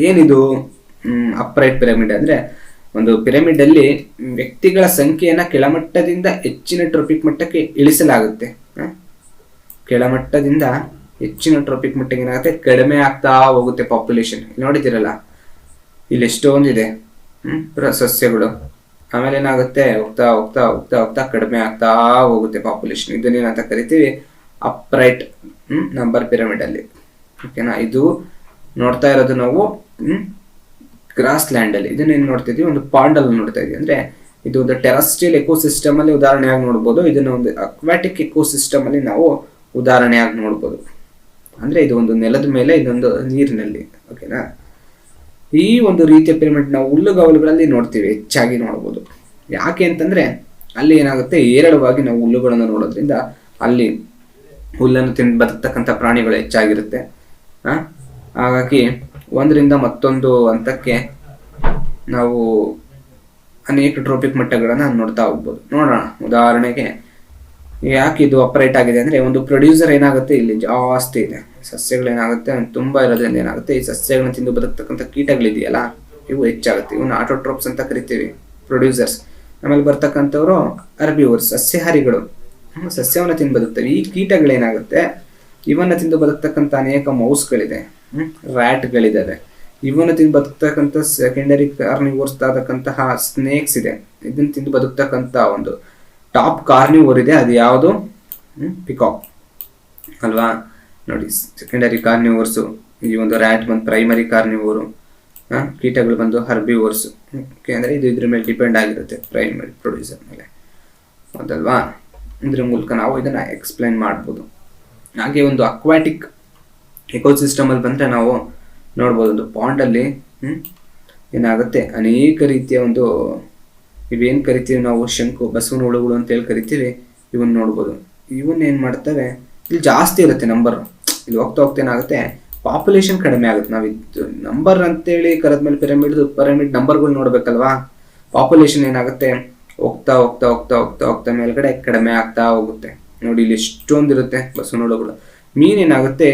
ಏನಿದು ಅಪ್ರೈಟ್ ಪಿರಮಿಡ್ ಅಂದ್ರೆ, ಒಂದು ಪಿರಮಿಡ್ ಅಲ್ಲಿ ವ್ಯಕ್ತಿಗಳ ಸಂಖ್ಯೆಯನ್ನ ಕೆಳಮಟ್ಟದಿಂದ ಹೆಚ್ಚಿನ ಟ್ರೋಪಿಕ್ ಮಟ್ಟಕ್ಕೆ ಇಳಿಸಲಾಗುತ್ತೆ. ಕೆಳಮಟ್ಟದಿಂದ ಹೆಚ್ಚಿನ ಟ್ರೋಪಿಕ್ ಮಟ್ಟಕ್ಕೆ ಏನಾಗುತ್ತೆ, ಕಡಿಮೆ ಆಗ್ತಾ ಹೋಗುತ್ತೆ ಪಾಪ್ಯುಲೇಷನ್. ನೋಡಿದಿರಲ್ಲ, ಇಲ್ಲಿ ಎಷ್ಟೊಂದಿದೆ ಸಸ್ಯಗಳು. ಆಮೇಲೆ ಏನಾಗುತ್ತೆ, ಹೋಗ್ತಾ ಹೋಗ್ತಾ ಹೋಗ್ತಾ ಹೋಗ್ತಾ ಕಡಿಮೆ ಆಗ್ತಾ ಹೋಗುತ್ತೆ ಪಾಪ್ಯುಲೇಷನ್. ಇದನ್ನೇನಂತ ಕರಿತೀವಿ, ಅಪ್ರೈಟ್ ನಂಬರ್ ಪಿರಮಿಡ್ ಅಲ್ಲಿ. ಓಕೆನಾ. ಇದು ನೋಡ್ತಾ ಇರೋದು ನಾವು ಗ್ರಾಸ್ ಲ್ಯಾಂಡ್ ಅಲ್ಲಿ. ಇದನ್ನೇನು ನೋಡ್ತಿದ್ವಿ, ಒಂದು ಪಾಂಡ್ ಅಲ್ಲಿ ನೋಡ್ತಾ ಇದೀವಿ. ಅಂದ್ರೆ ಇದು ಒಂದು ಟೆರಸ್ಟ್ರಿಯಲ್ ಎಕೋಸಿಸ್ಟಮ್ ಅಲ್ಲಿ ಉದಾಹರಣೆಯಾಗಿ ನೋಡ್ಬೋದು. ಇದನ್ನ ಒಂದು ಅಕ್ವಾಟಿಕ್ ಎಕೋಸಿಸ್ಟಮ್ ಅಲ್ಲಿ ನಾವು ಉದಾಹರಣೆಯಾಗಿ ನೋಡ್ಬೋದು. ಅಂದ್ರೆ ಇದು ಒಂದು ನೆಲದ ಮೇಲೆ, ಇದೊಂದು ನೀರಿನಲ್ಲಿ. ಓಕೆನಾ. ಈ ಒಂದು ರೀತಿಯ ಪಿರಮಿಡ್ ನಾವು ಹುಲ್ಲುಗಾವಲುಗಳಲ್ಲಿ ನೋಡ್ತೀವಿ, ಹೆಚ್ಚಾಗಿ ನೋಡ್ಬೋದು. ಯಾಕೆ ಅಂತಂದ್ರೆ ಅಲ್ಲಿ ಏನಾಗುತ್ತೆ, ಏರಳವಾಗಿ ನಾವು ಹುಲ್ಲುಗಳನ್ನು ನೋಡೋದ್ರಿಂದ ಅಲ್ಲಿ ಹುಲ್ಲನ್ನು ತಿಂದು ಬದುಕ್ತಕ್ಕಂಥ ಪ್ರಾಣಿಗಳು ಹೆಚ್ಚಾಗಿರುತ್ತೆ. ಹಾಗಾಗಿ ಒಂದರಿಂದ ಮತ್ತೊಂದು ಹಂತಕ್ಕೆ ನಾವು ಅನೇಕ ಟ್ರೋಪಿಕ್ ಮಟ್ಟಗಳನ್ನ ನೋಡ್ತಾ ಹೋಗ್ಬೋದು. ನೋಡೋಣ ಉದಾಹರಣೆಗೆ, ಯಾಕೆ ಇದು ಅಪ್ರೈಟ್ ಆಗಿದೆ ಅಂದ್ರೆ, ಒಂದು ಪ್ರೊಡ್ಯೂಸರ್ ಏನಾಗುತ್ತೆ, ಇಲ್ಲಿ ಜಾಸ್ತಿ ಇದೆ ಸಸ್ಯಗಳೇನಾಗುತ್ತೆ, ತುಂಬಾ ಇರೋದ್ರಿಂದ ಏನಾಗುತ್ತೆ, ಈ ಸಸ್ಯಗಳನ್ನ ತಿಂದು ಬದುಕ್ತಕ್ಕಂಥ ಕೀಟಗಳಿದೆಯಲ್ಲ, ಇವು ಹೆಚ್ಚಾಗುತ್ತೆ. ಇವನ್ನ ಆಟೋಟ್ರೋಪ್ಸ್ ಅಂತ ಕರಿತೀವಿ, ಪ್ರೊಡ್ಯೂಸರ್ಸ್. ಆಮೇಲೆ ಬರ್ತಕ್ಕಂಥವ್ರು ಅರ್ಬಿವರ್ಸ್, ಸಸ್ಯಾಹಾರಿಗಳು, ಸಸ್ಯವನ್ನ ತಿಂದು ಬದುಕ್ತವೆ. ಈ ಕೀಟಗಳೇನಾಗುತ್ತೆ, ಇವನ್ನ ತಿಂದು ಬದುಕ್ತಕ್ಕಂಥ ಅನೇಕ ಮೌಸ್ಗಳಿದೆ, ರ್ಯಾಟ್ಗಳಿದ್ದಾವೆ. ಇವನ್ನ ತಿಂದು ಬದುಕ್ತಕ್ಕಂಥ ಸೆಕೆಂಡರಿ ಕಾರ್ನಿವೋರ್ಸ್ ಆದಕ್ಕಂತಹ ಸ್ನೇಕ್ಸ್ ಇದೆ. ಇದನ್ನ ತಿಂದು ಬದುಕ್ತಕ್ಕಂಥ ಒಂದು ಟಾಪ್ ಕಾರ್ನಿವೋರ್ ಇದೆ, ಅದು ಯಾವುದು, ಪಿಕಾಕ್ ಅಲ್ವಾ. ನೋಡಿ ಸೆಕೆಂಡರಿ ಕಾರ್ನಿವೋರ್ಸು, ಈ ಒಂದು ರ್ಯಾಟ್ ಬಂದು ಪ್ರೈಮರಿ ಕಾರ್ನಿವೋರು, ಕೀಟಗಳು ಬಂದು ಹರ್ಬಿವೋರ್ಸು. ಓಕೆ, ಅಂದರೆ ಇದು ಇದ್ರ ಮೇಲೆ ಡಿಪೆಂಡ್ ಆಗಿರುತ್ತೆ, ಪ್ರೈಮರಿ ಪ್ರೊಡ್ಯೂಸರ್ ಮೇಲೆ, ಹೌದಲ್ವಾ. ಇದ್ರ ಮೂಲಕ ನಾವು ಇದನ್ನು ಎಕ್ಸ್ಪ್ಲೈನ್ ಮಾಡ್ಬೋದು. ಹಾಗೆ ಒಂದು ಅಕ್ವಾಟಿಕ್ ಎಕೋಸಿಸ್ಟಮಲ್ಲಿ ಬಂದರೆ ನಾವು ನೋಡ್ಬೋದು, ಒಂದು ಪಾಂಡಲ್ಲಿ ಏನಾಗುತ್ತೆ, ಅನೇಕ ರೀತಿಯ ಒಂದು ಇವೇನು ಕರಿತೀವಿ ನಾವು ಶಂಕು ಬಸವನ ಹುಳುಗಳು ಅಂತೇಳಿ ಕರಿತೀವಿ, ಇವನ್ನ ನೋಡ್ಬೋದು. ಇವನ್ನ ಏನು ಮಾಡ್ತವೆ, ಇಲ್ಲಿ ಜಾಸ್ತಿ ಇರುತ್ತೆ ನಂಬರ್, ಇಲ್ಲಿ ಹೋಗ್ತಾ ಹೋಗ್ತಾ ಏನಾಗುತ್ತೆ ಪಾಪ್ಯುಲೇಷನ್ ಕಡಿಮೆ ಆಗುತ್ತೆ. ನಾವು ಇದು ನಂಬರ್ ಅಂತೇಳಿ ಕರೆದ್ಮೇಲೆ ಪಿರಮಿಡ್ ನಂಬರ್ಗಳು ನೋಡ್ಬೇಕಲ್ವಾ. ಪಾಪ್ಯುಲೇಷನ್ ಏನಾಗುತ್ತೆ ಹೋಗ್ತಾ ಹೋಗ್ತಾ ಹೋಗ್ತಾ ಹೋಗ್ತಾ ಹೋಗ್ತಾ ಮೇಲ್ಗಡೆ ಕಡಿಮೆ ಆಗ್ತಾ ಹೋಗುತ್ತೆ. ನೋಡಿ ಇಲ್ಲಿ ಎಷ್ಟೊಂದು ಇರುತ್ತೆ ಬಸವನ ಹುಳುಗಳು. ಮೀನು ಏನಾಗುತ್ತೆ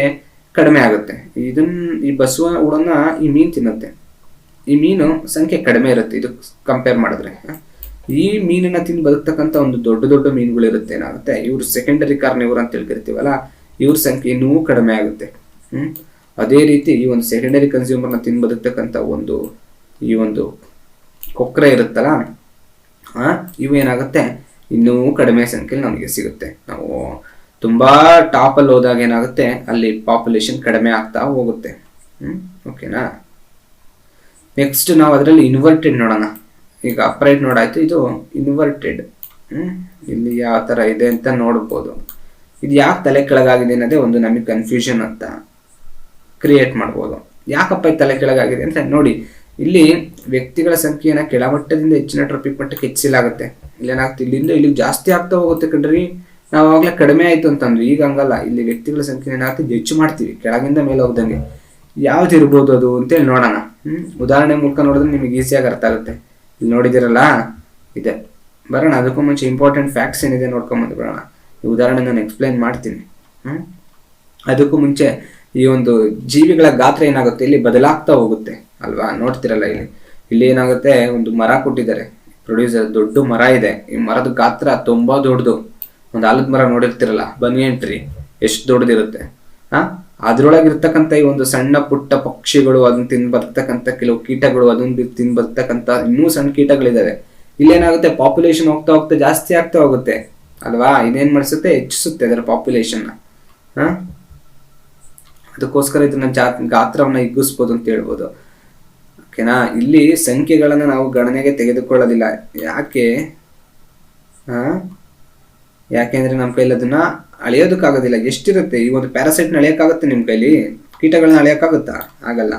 ಕಡಿಮೆ ಆಗುತ್ತೆ. ಈ ಬಸವ ಹುಳನ ಈ ಮೀನು ತಿನ್ನುತ್ತೆ. ಈ ಮೀನು ಸಂಖ್ಯೆ ಕಡಿಮೆ ಇರುತ್ತೆ ಇದು ಕಂಪೇರ್ ಮಾಡಿದ್ರೆ. ಈ ಮೀನನ್ನ ತಿಂದು ಬದುಕ್ತಕ್ಕಂಥ ಒಂದು ದೊಡ್ಡ ದೊಡ್ಡ ಮೀನುಗಳು ಇರುತ್ತೆ, ಏನಾಗುತ್ತೆ ಇವ್ರು ಸೆಕೆಂಡರಿ ಕಾರ್ನಿವೋರ್ ಅಂತ ಕರಿತೀವಲ್ಲ, ಇವ್ರ ಸಂಖ್ಯೆ ಇನ್ನೂ ಕಡಿಮೆ ಆಗುತ್ತೆ. ಅದೇ ರೀತಿ ಈ ಒಂದು ಸೆಕೆಂಡರಿ ಕನ್ಸ್ಯೂಮರ್ನ ತಿಂದು ಬದುಕ್ತಕ್ಕಂಥ ಈ ಒಂದು ಕೊಕ್ರೆ ಇರುತ್ತಲ್ಲ, ಇವು ಏನಾಗುತ್ತೆ ಇನ್ನೂ ಕಡಿಮೆ ಸಂಖ್ಯೆಯಲ್ಲಿ ನಮಗೆ ಸಿಗುತ್ತೆ. ನಾವು ತುಂಬಾ ಟಾಪಲ್ಲಿ ಹೋದಾಗ ಏನಾಗುತ್ತೆ ಅಲ್ಲಿ ಪಾಪ್ಯುಲೇಷನ್ ಕಡಿಮೆ ಆಗ್ತಾ ಹೋಗುತ್ತೆ. ಓಕೆನಾ. ನೆಕ್ಸ್ಟ್ ನಾವು ಅದರಲ್ಲಿ ಇನ್ವರ್ಟೆಡ್ ನೋಡೋಣ. ಈಗ ಅಪ್ರೈಟ್ ನೋಡಾಯ್ತು, ಇದು ಇನ್ವರ್ಟೆಡ್. ಇಲ್ಲಿ ಯಾವ ಥರ ಇದೆ ಅಂತ ನೋಡ್ಬೋದು. ಇದು ಯಾಕೆ ತಲೆ ಕೆಳಗಾಗಿದೆ ಅನ್ನೋದೇ ಒಂದು ನಮಗೆ ಕನ್ಫ್ಯೂಷನ್ ಅಂತ ಕ್ರಿಯೇಟ್ ಮಾಡ್ಬೋದು. ಯಾಕಪ್ಪ ಇದು ತಲೆ ಕೆಳಗಾಗಿದೆ ಅಂತ ನೋಡಿ, ಇಲ್ಲಿ ವ್ಯಕ್ತಿಗಳ ಸಂಖ್ಯೆಯನ್ನು ಕೆಳಮಟ್ಟದಿಂದ ಹೆಚ್ಚಿನ ಟ್ರಾಫಿಕ್ ಮಟ್ಟಕ್ಕೆ ಹೆಚ್ಚಿಲಾಗುತ್ತೆ. ಇಲ್ಲೇನಾಗುತ್ತೆ, ಇಲ್ಲಿಂದ ಇಲ್ಲಿಗೆ ಜಾಸ್ತಿ ಆಗ್ತಾ ಹೋಗುತ್ತೆ ಕಣ್ರಿ. ನಾವು ಆವಾಗಲೇ ಕಡಿಮೆ ಆಯಿತು ಅಂತಂದ್ವಿ, ಈಗ ಹಂಗಲ್ಲ. ಇಲ್ಲಿ ವ್ಯಕ್ತಿಗಳ ಸಂಖ್ಯೆ ಏನಾಗ್ತದೆ ಹೆಚ್ಚು ಮಾಡ್ತೀವಿ ಕೆಳಗಿಂದ ಮೇಲೆ ಹೋಗ್ದಂಗೆ. ಯಾವ್ದು ಇರ್ಬೋದು ಅದು ಅಂತೇಳಿ ನೋಡೋಣ. ಉದಾಹರಣೆ ಮೂಲಕ ನೋಡಿದ್ರೆ ನಿಮಗೆ ಈಸಿಯಾಗಿ ಅರ್ಥ ಆಗುತ್ತೆ. ಇಲ್ಲಿ ನೋಡಿದಿರಲ್ಲ ಇದೆ. ಬರೋಣ ಅದಕ್ಕೂ ಮುಂಚೆ ಇಂಪಾರ್ಟೆಂಟ್ ಫ್ಯಾಕ್ಟ್ಸ್ ಏನಿದೆ ನೋಡ್ಕೊಂಬಂದು ಬರೋಣ. ಈ ಉದಾಹರಣೆ ನಾನು ಎಕ್ಸ್ಪ್ಲೈನ್ ಮಾಡ್ತೀನಿ. ಅದಕ್ಕೂ ಮುಂಚೆ ಈ ಒಂದು ಜೀವಿಗಳ ಗಾತ್ರ ಏನಾಗುತ್ತೆ ಇಲ್ಲಿ ಬದಲಾಗ್ತಾ ಹೋಗುತ್ತೆ ಅಲ್ವಾ. ನೋಡ್ತಿರಲ್ಲ ಇಲ್ಲಿ ಏನಾಗುತ್ತೆ, ಒಂದು ಮರ ಕೊಟ್ಟಿದ್ದಾರೆ ಪ್ರೊಡ್ಯೂಸರ್, ದೊಡ್ಡ ಮರ ಇದೆ. ಈ ಮರದ ಗಾತ್ರ ತುಂಬಾ ದೊಡ್ಡದು. ಒಂದು ಆಲದ ಮರ ನೋಡಿರ್ತಿರಲ್ಲ, ಬನಿಯನ್ ಟ್ರೀ, ಎಷ್ಟು ದೊಡ್ಡದಿರುತ್ತೆ. ಅದ್ರೊಳಗಿರ್ತಕ್ಕಂಥ ಈ ಒಂದು ಸಣ್ಣ ಪುಟ್ಟ ಪಕ್ಷಿಗಳು, ಅದನ್ನ ತಿಂದು ಬರ್ತಕ್ಕಂಥ ಕೆಲವು ಕೀಟಗಳು, ಅದನ್ನ ತಿಂದು ಬರ್ತಕ್ಕಂಥ ಇನ್ನೂ ಸಣ್ಣ ಕೀಟಗಳಿದಾವೆ. ಇಲ್ಲೇನಾಗುತ್ತೆ ಪಾಪ್ಯುಲೇಷನ್ ಹೋಗ್ತಾ ಹೋಗ್ತಾ ಜಾಸ್ತಿ ಆಗ್ತಾ ಹೋಗುತ್ತೆ ಅಲ್ವಾ. ಇದೇನ್ ಮಾಡಿಸುತ್ತೆ, ಹೆಚ್ಚಿಸುತ್ತೆ ಅದರ ಪಾಪ್ಯುಲೇಷನ್. ಅದಕ್ಕೋಸ್ಕರ ಇದನ್ನ ಗಾತ್ರವನ್ನ ಹಿಗ್ಗಿಸ್ಬೋದು ಅಂತ ಹೇಳ್ಬೋದು. ಓಕೆನಾ. ಇಲ್ಲಿ ಸಂಖ್ಯೆಗಳನ್ನ ನಾವು ಗಣನೆಗೆ ತೆಗೆದುಕೊಳ್ಳೋದಿಲ್ಲ. ಯಾಕೆಂದ್ರೆ ನಮ್ಮ ಕೈಲಿ ಅದನ್ನ ಅಳೆಯೋದಕ್ಕಾಗೋದಿಲ್ಲ. ಎಷ್ಟಿರುತ್ತೆ, ಈ ಒಂದು ಪ್ಯಾರಾಸೈಟ್ನ ಅಳೆಯೋಕ್ಕಾಗುತ್ತೆ ನಿಮ್ಮ ಕೈಲಿ? ಕೀಟಗಳನ್ನ ಅಳೆಯೋಕ್ಕಾಗುತ್ತಾ? ಆಗಲ್ಲ.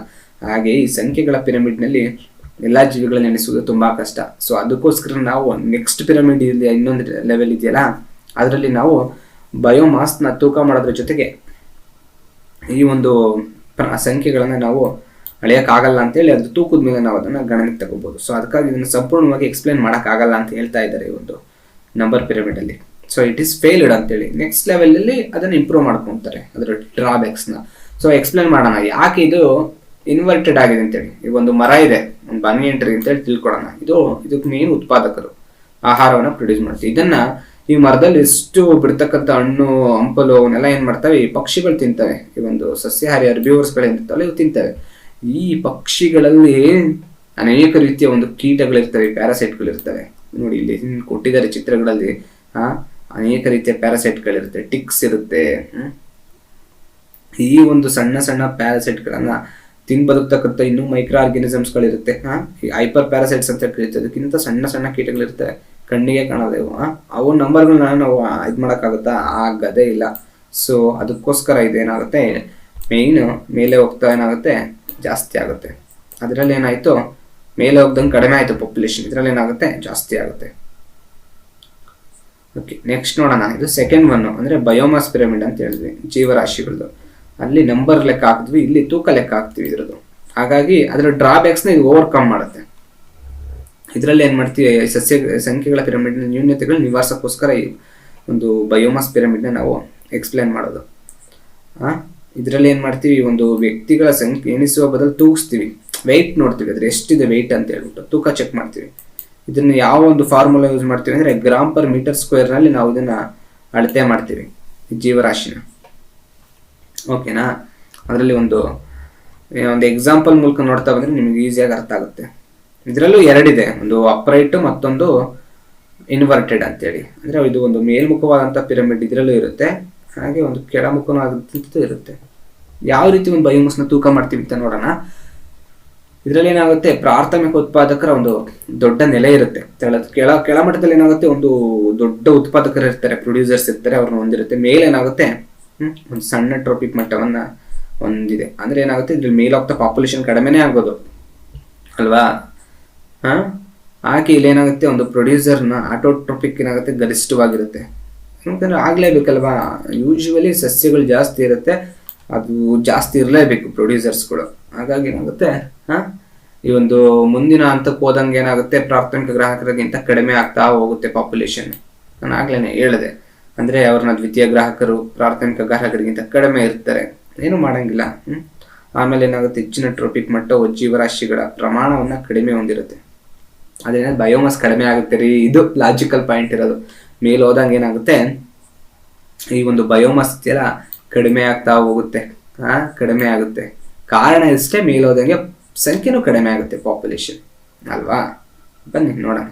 ಹಾಗೆ ಈ ಸಂಖ್ಯೆಗಳ ಪಿರಮಿಡ್ನಲ್ಲಿ ಎಲ್ಲಾ ಜೀವಿಗಳನ್ನ ಎಣಿಸುವುದು ತುಂಬಾ ಕಷ್ಟ. ಸೊ ಅದಕ್ಕೋಸ್ಕರ ನಾವು ನೆಕ್ಸ್ಟ್ ಪಿರಮಿಡ್ ಇದೆ, ಇನ್ನೊಂದು ಲೆವೆಲ್ ಇದೆಯಲ್ಲ, ಅದರಲ್ಲಿ ನಾವು ಬಯೋಮಾಸ್ನ ತೂಕ ಮಾಡೋದ್ರ ಜೊತೆಗೆ ಈ ಒಂದು ಸಂಖ್ಯೆಗಳನ್ನ ನಾವು ಅಳೆಯೋಕ್ಕಾಗಲ್ಲ ಅಂತೇಳಿ ಅದ್ರ ತೂಕದ ಮೇಲೆ ನಾವು ಅದನ್ನ ಗಣನೆಗೆ ತಗೋಬಹುದು. ಸೊ ಅದಕ್ಕಾಗಿ ಇದನ್ನು ಸಂಪೂರ್ಣವಾಗಿ ಎಕ್ಸ್ಪ್ಲೈನ್ ಮಾಡೋಕ್ಕಾಗಲ್ಲ ಅಂತ ಹೇಳ್ತಾ ಇದ್ದಾರೆ ಈ ಒಂದು ನಂಬರ್ ಪಿರಮಿಡ್ ಅಲ್ಲಿ. ಸೊ ಇಟ್ ಈಸ್ ಫೇಲ್ಡ್ ಅಂತೇಳಿ ನೆಕ್ಸ್ಟ್ ಲೆವೆಲ್ ಅಲ್ಲಿ ಅದನ್ನ ಇಂಪ್ರೂವ್ ಮಾಡ್ಕೊಂತಾರೆ ಅದರ ಡ್ರಾಬ್ಯಾಕ್ಸ್ನ. ಸೊ ಎಕ್ಸ್ಪ್ಲೈನ್ ಮಾಡೋಣ ಯಾಕೆ ಇದು ಇನ್ವರ್ಟೆಡ್ ಆಗಿದೆ ಅಂತೇಳಿ. ಈ ಒಂದು ಮರ ಇದೆ, ಒಂದು ಬನಿಯನ್ ಟ್ರೀ ಅಂತೇಳಿ ತಿಳ್ಕೊಳೋಣ. ಇದಕ್ಕೆ ಮೇನ್ ಉತ್ಪಾದಕರು ಆಹಾರವನ್ನ ಪ್ರೊಡ್ಯೂಸ್ ಮಾಡ್ತೀವಿ. ಇದನ್ನ ಈ ಮರದಲ್ಲಿ ಎಷ್ಟು ಬಿಡ್ತಕ್ಕಂಥ ಹಣ್ಣು ಹಂಪಲು ಅವನ್ನೆಲ್ಲ ಏನ್ ಮಾಡ್ತವೆ, ಈ ಪಕ್ಷಿಗಳು ತಿಂತವೆ. ಈ ಒಂದು ಸಸ್ಯಾಹಾರಿ ಹರ್ಬಿವೋರ್ಸ್ಗಳು ಏನಿರ್ತಾವಲ್ಲ ಇವು ತಿಂತವೆ. ಈ ಪಕ್ಷಿಗಳಲ್ಲಿ ಅನೇಕ ರೀತಿಯ ಒಂದು ಕೀಟಗಳಿರ್ತವೆ, ಪ್ಯಾರಾಸೈಟ್ಗಳಿರ್ತವೆ. ನೋಡಿ ಇಲ್ಲಿ ಕೊಟ್ಟಿದ್ದಾರೆ ಚಿತ್ರಗಳಲ್ಲಿ, ಅನೇಕ ರೀತಿಯ ಪ್ಯಾರಾಸೈಟ್ಗಳಿರುತ್ತೆ, ಟಿಕ್ಸ್ ಇರುತ್ತೆ. ಈ ಒಂದು ಸಣ್ಣ ಸಣ್ಣ ಪ್ಯಾರಾಸೈಟ್ಗಳನ್ನ ತಿಂದು ಬದುಕ್ತಕ್ಕಂಥ ಇನ್ನೂ ಮೈಕ್ರೋ ಆರ್ಗಾನಿಸಮ್ಸ್ಗಳಿರುತ್ತೆ. ಈ ಹೈಪರ್ ಪ್ಯಾರಾಸೈಟ್ಸ್ ಅಂತ ಕರೀತಾರೆ. ಅದಕ್ಕಿಂತ ಸಣ್ಣ ಸಣ್ಣ ಕೀಟಗಳಿರ್ತವೆ, ಕಣ್ಣಿಗೆ ಕಾಣೋದೇ. ಅವು ನಂಬರ್ಗಳನ್ನ ನಾವು ಇದು ಮಾಡೋಕ್ಕಾಗುತ್ತಾ? ಆಗದೇ ಇಲ್ಲ. ಸೊ ಅದಕ್ಕೋಸ್ಕರ ಇದೇನಾಗುತ್ತೆ, ಮೇಯ್ನು ಮೇಲೆ ಹೋಗ್ತಾ ಏನಾಗುತ್ತೆ ಜಾಸ್ತಿ ಆಗುತ್ತೆ. ಅದರಲ್ಲಿ ಏನಾಯಿತು, ಮೇಲೆ ಹೋಗ್ದಂಗೆ ಕಡಿಮೆ ಆಯಿತು ಪಾಪ್ಯುಲೇಷನ್, ಇದರಲ್ಲಿ ಏನಾಗುತ್ತೆ ಜಾಸ್ತಿ ಆಗುತ್ತೆ. ಓಕೆ, ನೆಕ್ಸ್ಟ್ ನೋಡೋಣ. ಇದು ಸೆಕೆಂಡ್ ಒನ್ ಅಂದರೆ ಬಯೋಮಾಸ್ ಪಿರಮಿಡ್ ಅಂತ ಹೇಳಿದ್ವಿ, ಜೀವರಾಶಿಗಳದ್ದು. ಅಲ್ಲಿ ನಂಬರ್ ಲೆಕ್ಕ ಹಾಕಿದ್ವಿ, ಇಲ್ಲಿ ತೂಕ ಲೆಕ್ಕ ಹಾಕ್ತೀವಿ ಇದ್ರದ್ದು. ಹಾಗಾಗಿ ಅದರ ಡ್ರಾಬ್ಯಾಕ್ಸ್ನ ಇದು ಓವರ್ಕಮ್ ಮಾಡುತ್ತೆ. ಇದರಲ್ಲಿ ಏನು ಮಾಡ್ತೀವಿ, ಸಂಖ್ಯೆಗಳ ಪಿರಮಿಡ್ನ ನ್ಯೂನ್ಯತೆಗಳು ನಿವಾರಿಸೋಕ್ಕೋಸ್ಕರ ಈ ಒಂದು ಬಯೋಮಾಸ್ ಪಿರಮಿಡ್ನ ನಾವು ಎಕ್ಸ್ಪ್ಲೇನ್ ಮಾಡೋದು. ಇದರಲ್ಲಿ ಏನು ಮಾಡ್ತೀವಿ, ಒಂದು ವ್ಯಕ್ತಿಗಳ ಸಂಖ್ಯೆ ಎಣಿಸುವ ಬದಲು ತೂಗಿಸ್ತೀವಿ, ವೆಯ್ಟ್ ನೋಡ್ತೀವಿ, ಅದ್ರ ಎಷ್ಟಿದೆ ವೆಯ್ಟ್ ಅಂತ ಹೇಳ್ಬಿಟ್ಟು ತೂಕ ಚೆಕ್ ಮಾಡ್ತೀವಿ. ಇದನ್ನು ಯಾವ ಒಂದು ಫಾರ್ಮುಲಾ ಯೂಸ್ ಮಾಡ್ತೀವಿ ಅಂದರೆ ಗ್ರಾಮ್ ಪರ್ ಮೀಟರ್ ಸ್ಕ್ವೇರ್ನಲ್ಲಿ ನಾವು ಇದನ್ನು ಅಳತೆ ಮಾಡ್ತೀವಿ ಜೀವರಾಶಿನ. ಓಕೆನಾ. ಅದರಲ್ಲಿ ಒಂದು ಎಕ್ಸಾಂಪಲ್ ಮೂಲಕ ನೋಡ್ತಾ ಬಂದರೆ ನಿಮಗೆ ಈಸಿಯಾಗಿ ಅರ್ಥ ಆಗುತ್ತೆ. ಇದರಲ್ಲೂ ಎರಡಿದೆ, ಒಂದು ಅಪ್ರೈಟ್ ಮತ್ತೊಂದು ಇನ್ವರ್ಟೆಡ್ ಅಂತೇಳಿ, ಅಂದರೆ ಇದು ಒಂದು ಮೇಲ್ಮುಖವಾದಂಥ ಪಿರಮಿಡ್ ಇದರಲ್ಲೂ ಇರುತ್ತೆ, ಹಾಗೆ ಒಂದು ಕೆಳಮುಖವಾದಂಥದ್ದು ಇರುತ್ತೆ. ಯಾವ ರೀತಿ ಒಂದು ಬಯೋಮಾಸ್ನ ತೂಕ ಮಾಡ್ತೀವಿ ಅಂತ ನೋಡೋಣ. ಇದರಲ್ಲಿ ಏನಾಗುತ್ತೆ, ಪ್ರಾಥಮಿಕ ಉತ್ಪಾದಕರ ಒಂದು ದೊಡ್ಡ ನೆಲೆ ಇರುತ್ತೆ. ಕೆಳಮಟ್ಟದಲ್ಲಿ ಏನಾಗುತ್ತೆ, ಒಂದು ದೊಡ್ಡ ಉತ್ಪಾದಕರು ಇರ್ತಾರೆ, ಪ್ರೊಡ್ಯೂಸರ್ಸ್ ಇರ್ತಾರೆ, ಅವ್ರನ್ನ ಹೊಂದಿರುತ್ತೆ. ಮೇಲೆ ಏನಾಗುತ್ತೆ, ಒಂದು ಸಣ್ಣ ಟ್ರೋಪಿಕ್ ಮಟ್ಟವನ್ನ ಹೊಂದಿದೆ. ಅಂದ್ರೆ ಏನಾಗುತ್ತೆ, ಇದ್ರಲ್ಲಿ ಮೇಲ್ ಆಫ್ ದ ಪಾಪ್ಯುಲೇಷನ್ ಕಡಿಮೆನೇ ಆಗ್ಬೋದು ಅಲ್ವಾ. ಹಾಗೆ ಇಲ್ಲಿ ಏನಾಗುತ್ತೆ, ಒಂದು ಪ್ರೊಡ್ಯೂಸರ್ನ ಆಟೋಟ್ರೋಪಿಕ್ ಏನಾಗುತ್ತೆ ಗರಿಷ್ಠವಾಗಿರುತ್ತೆ. ಯಾಕಂದ್ರೆ ಆಗ್ಲೇಬೇಕಲ್ವಾ, ಯೂಶುವಲಿ ಸಸ್ಯಗಳು ಜಾಸ್ತಿ ಇರುತ್ತೆ, ಅದು ಜಾಸ್ತಿ ಇರಲೇಬೇಕು ಪ್ರೊಡ್ಯೂಸರ್ಸ್ಗಳು. ಹಾಗಾಗಿ ಏನಾಗುತ್ತೆ, ಈ ಒಂದು ಮುಂದಿನ ಹಂತಕ್ಕೆ ಹೋದಂಗೆ ಏನಾಗುತ್ತೆ, ಪ್ರಾಥಮಿಕ ಗ್ರಾಹಕರಿಗಿಂತ ಕಡಿಮೆ ಆಗ್ತಾ ಹೋಗುತ್ತೆ ಪಾಪ್ಯುಲೇಷನ್. ನಾನು ಆಗ್ಲೇನೆ ಹೇಳಿದೆ, ಅಂದ್ರೆ ಅವ್ರನ್ನ ದ್ವಿತೀಯ ಗ್ರಾಹಕರು ಪ್ರಾಥಮಿಕ ಗ್ರಾಹಕರಿಗಿಂತ ಕಡಿಮೆ ಇರ್ತಾರೆ, ಏನು ಮಾಡಂಗಿಲ್ಲ. ಆಮೇಲೆ ಏನಾಗುತ್ತೆ, ಹೆಚ್ಚಿನ ಟ್ರೋಪಿಕ್ ಮಟ್ಟವು ಜೀವರಾಶಿಗಳ ಪ್ರಮಾಣವನ್ನ ಕಡಿಮೆ ಹೊಂದಿರುತ್ತೆ. ಅದೇನ ಬಯೋಮಾಸ್ ಕಡಿಮೆ ಆಗುತ್ತೆ ರೀ, ಇದು ಲಾಜಿಕಲ್ ಪಾಯಿಂಟ್ ಇರೋದು. ಮೇಲೆ ಹೋದಂಗೆ ಏನಾಗುತ್ತೆ, ಈ ಒಂದು ಬಯೋಮಾಸ್ ಎಲ್ಲ ಕಡಿಮೆ ಆಗ್ತಾ ಹೋಗುತ್ತೆ, ಕಡಿಮೆ ಆಗುತ್ತೆ. ಕಾರಣ ಇಷ್ಟೇ, ಮೇಲೆ ಹೋದಂಗೆ ಸಂಖ್ಯೆನೂ ಕಡಿಮೆ ಆಗುತ್ತೆ ಪಾಪ್ಯುಲೇಷನ್ ಅಲ್ವಾ. ಬನ್ನಿ ನೋಡೋಣ.